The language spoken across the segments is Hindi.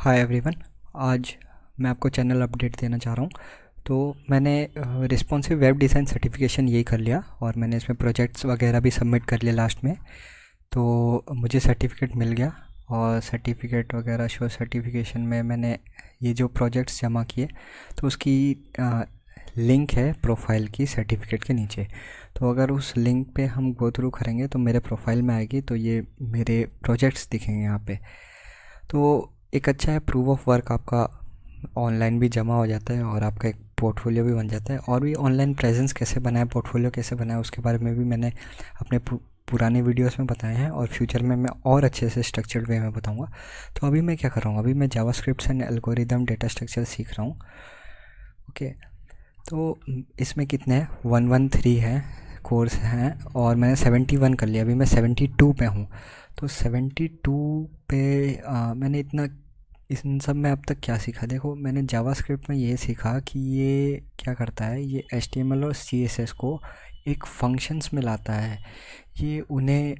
Hi everyone. आज मैं आपको चैनल अपडेट देना चाह रहा हूँ। तो मैंने रिस्पॉन्सिव वेब डिज़ाइन सर्टिफिकेशन यही कर लिया और मैंने इसमें प्रोजेक्ट्स वगैरह भी सबमिट कर लिए लास्ट में। तो मुझे सर्टिफिकेट मिल गया और सर्टिफिकेट वगैरह शो सर्टिफिकेशन में मैंने ये जो प्रोजेक्ट्स जमा किए तो उसकी लिंक है प्रोफाइल की सर्टिफिकेट के नीचे। तो अगर उस लिंक पे हम गो थ्रू करेंगे तो मेरे प्रोफाइल में आएगी, तो ये मेरे प्रोजेक्ट्स दिखेंगे यहाँ पे। तो एक अच्छा है, प्रूफ ऑफ वर्क आपका ऑनलाइन भी जमा हो जाता है और आपका एक पोर्टफोलियो भी बन जाता है। और भी ऑनलाइन प्रेजेंस कैसे बनाए, पोर्टफोलियो कैसे बनाए, उसके बारे में भी मैंने अपने पुराने वीडियोस में बताए हैं और फ्यूचर में मैं और अच्छे से स्ट्रक्चर्ड वे में बताऊंगा। तो अभी मैं क्या कर रहा हूँ, अभी मैं JavaScript and algorithm data structure सीख रहा हूँ। ओके। तो इसमें कितने हैं, 113 है कोर्स हैं और मैंने 71 कर लिया, अभी मैं 72 पे हूँ। तो 72 पे मैंने इतना इन सब में अब तक क्या सीखा। देखो, मैंने जावास्क्रिप्ट में ये सीखा कि ये क्या करता है, ये HTML और CSS को एक फंक्शंस में लाता है। ये उन्हें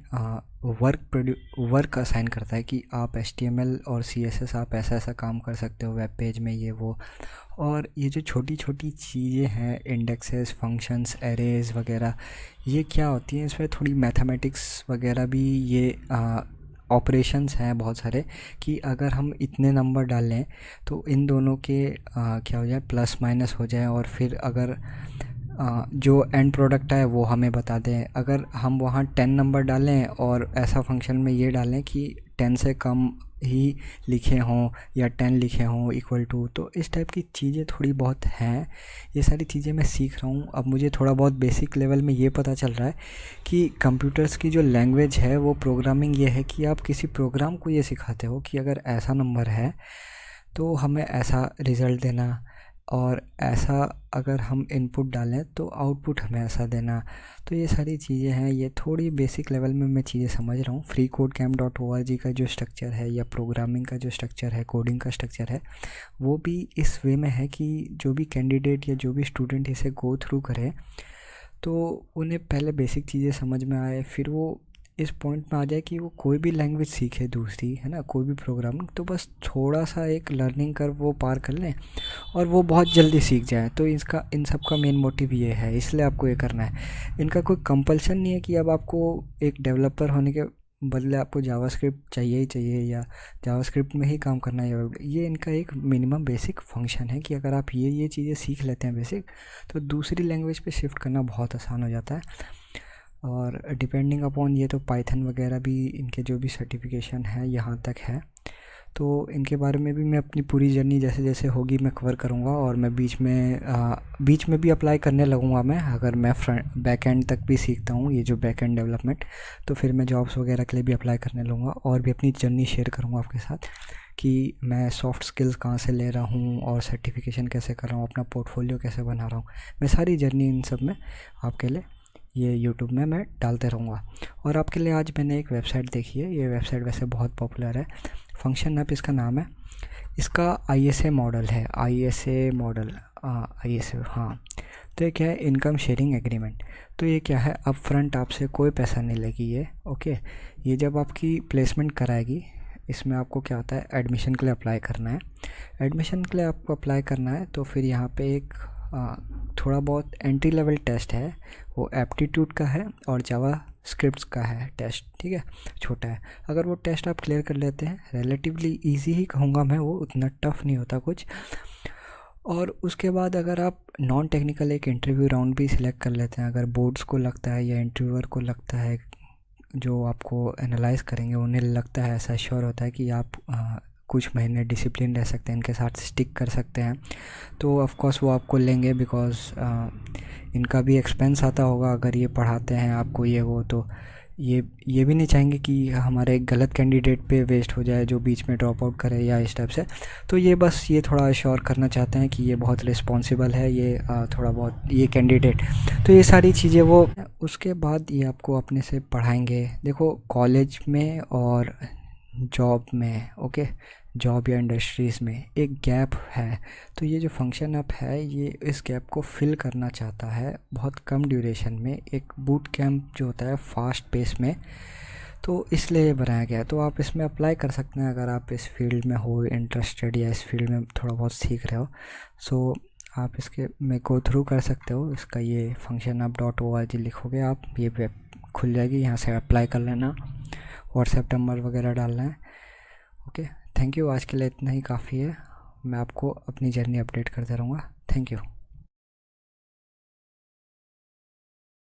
वर्क असाइन करता है कि आप HTML और CSS आप ऐसा ऐसा काम कर सकते हो वेब पेज में, ये वो। और ये जो छोटी छोटी चीज़ें हैं, इंडेक्सेस, फंक्शंस, एरेज वगैरह, ये क्या होती हैं, इसमें थोड़ी मैथमेटिक्स वगैरह भी, ये ऑपरेशंस हैं बहुत सारे कि अगर हम इतने नंबर डालें तो इन दोनों के क्या हो जाए, प्लस माइनस हो जाए, और फिर अगर जो एंड प्रोडक्ट है वो हमें बता दें। अगर हम वहाँ 10 नंबर डालें और ऐसा फंक्शन में ये डालें कि 10 से कम ही लिखे हों या 10 लिखे हों इक्वल टू, तो इस टाइप की चीज़ें थोड़ी बहुत हैं। ये सारी चीज़ें मैं सीख रहा हूँ। अब मुझे थोड़ा बहुत बेसिक लेवल में ये पता चल रहा है कि कंप्यूटर्स की जो लैंग्वेज है वो प्रोग्रामिंग ये है कि आप किसी प्रोग्राम को ये सिखाते हो कि अगर ऐसा नंबर है तो हमें ऐसा रिज़ल्ट देना, और ऐसा अगर हम इनपुट डालें तो आउटपुट हमें ऐसा देना। तो ये सारी चीज़ें हैं, ये थोड़ी बेसिक लेवल में मैं चीज़ें समझ रहा हूँ। freecodecamp.org का जो स्ट्रक्चर है या प्रोग्रामिंग का जो स्ट्रक्चर है, कोडिंग का स्ट्रक्चर है, वो भी इस वे में है कि जो भी कैंडिडेट या जो भी स्टूडेंट इसे गो थ्रू करे तो उन्हें पहले बेसिक चीज़ें समझ में आए, फिर वो इस पॉइंट में आ जाए कि वो कोई भी लैंग्वेज सीखे दूसरी, है ना, कोई भी प्रोग्रामिंग, तो बस थोड़ा सा एक लर्निंग कर्व वो पार कर लें और वो बहुत जल्दी सीख जाए। तो इसका इन सब का मेन मोटिव ये है, इसलिए आपको ये करना है। इनका कोई कंपल्सन नहीं है कि अब आपको एक डेवलपर होने के बदले आपको जावास्क्रिप्ट चाहिए ही चाहिए या जावास्क्रिप्ट में ही काम करना है। ये इनका एक मिनिमम बेसिक फंक्शन है कि अगर आप ये चीज़ें सीख लेते हैं बेसिक, तो दूसरी लैंग्वेज पे शिफ्ट करना बहुत आसान हो जाता है। और डिपेंडिंग अपॉन ये, तो पाइथन वगैरह भी इनके जो भी सर्टिफिकेशन है यहाँ तक है। तो इनके बारे में भी मैं अपनी पूरी जर्नी जैसे जैसे होगी मैं कवर करूँगा, और मैं बीच में भी अप्लाई करने लगूँगा। मैं अगर मैं फ्रंट बैक एंड तक भी सीखता हूँ, ये जो बैक एंड डेवलपमेंट, तो फिर मैं जॉब्स वगैरह के लिए भी अप्लाई करने लगूँगा और भी अपनी जर्नी शेयर करूँगा आपके साथ कि मैं सॉफ्ट स्किल्स कहाँ से ले रहा हूँ और सर्टिफिकेशन कैसे कर रहा हूँ, अपना पोर्टफोलियो कैसे बना रहा हूँ। मैं सारी जर्नी इन सब में आपके लिए ये यूट्यूब में मैं डालते रहूँगा। और आपके लिए आज मैंने एक वेबसाइट देखी है, ये वेबसाइट वैसे बहुत पॉपुलर है, फंक्शन ऐप इसका नाम है। इसका ISA मॉडल है, ISA मॉडल, ISA, हाँ। तो ये क्या है, इनकम शेयरिंग एग्रीमेंट। तो ये क्या है, अप फ्रंट आपसे कोई पैसा नहीं लेगी ये, ओके। ये जब आपकी प्लेसमेंट कराएगी, इसमें आपको क्या होता है, एडमिशन के लिए अप्लाई करना है। एडमिशन के लिए आपको अप्लाई करना है तो फिर यहाँ पे एक थोड़ा बहुत एंट्री लेवल टेस्ट है, वो एप्टीट्यूड का है और जावा स्क्रिप्ट्स का है टेस्ट, ठीक है, छोटा है। अगर वो टेस्ट आप क्लियर कर लेते हैं, रिलेटिवली इजी ही कहूँगा मैं, वो उतना टफ नहीं होता कुछ। और उसके बाद अगर आप नॉन टेक्निकल एक इंटरव्यू राउंड भी सिलेक्ट कर लेते हैं, अगर बोर्ड्स को लगता है या इंटरव्यूअर को लगता है, जो आपको एनालाइज करेंगे उन्हें लगता है, ऐसा श्योर होता है कि आप कुछ महीने डिसिप्लिन रह सकते हैं, इनके साथ स्टिक कर सकते हैं, तो ऑफ कोर्स वो आपको लेंगे। बिकॉज इनका भी एक्सपेंस आता होगा अगर ये पढ़ाते हैं आपको ये वो, तो ये भी नहीं चाहेंगे कि हमारे गलत कैंडिडेट पे वेस्ट हो जाए जो बीच में ड्रॉप आउट करे या इस टाइप से। तो ये बस ये थोड़ा श्योर करना चाहते हैं कि ये बहुत रिस्पॉन्सिबल है, ये थोड़ा बहुत ये कैंडिडेट। तो ये सारी चीज़ें वो, उसके बाद ये आपको अपने से पढ़ाएंगे। देखो, कॉलेज में और जॉब में, ओके, जॉब या इंडस्ट्रीज़ में एक गैप है। तो ये जो फंक्शन ऐप है ये इस गैप को फिल करना चाहता है बहुत कम ड्यूरेशन में, एक बूट कैंप जो होता है फास्ट पेस में। तो इसलिए ये बनाया गया है। तो आप इसमें अप्लाई कर सकते हैं अगर आप इस फील्ड में हो इंटरेस्टेड या इस फील्ड में थोड़ा बहुत सीख रहे हो। सो आप इसके में गो थ्रू कर सकते हो। इसका ये फंक्शन आप .org लिखोगे, आप ये वेब खुल जाएगी, यहाँ से अप्लाई कर लेना, व्हाट्सएप नंबर वगैरह डालना है। Okay, thank you. आज के लिए इतना ही काफ़ी है। मैं आपको अपनी जर्नी अपडेट करते रहूँगा। Thank you.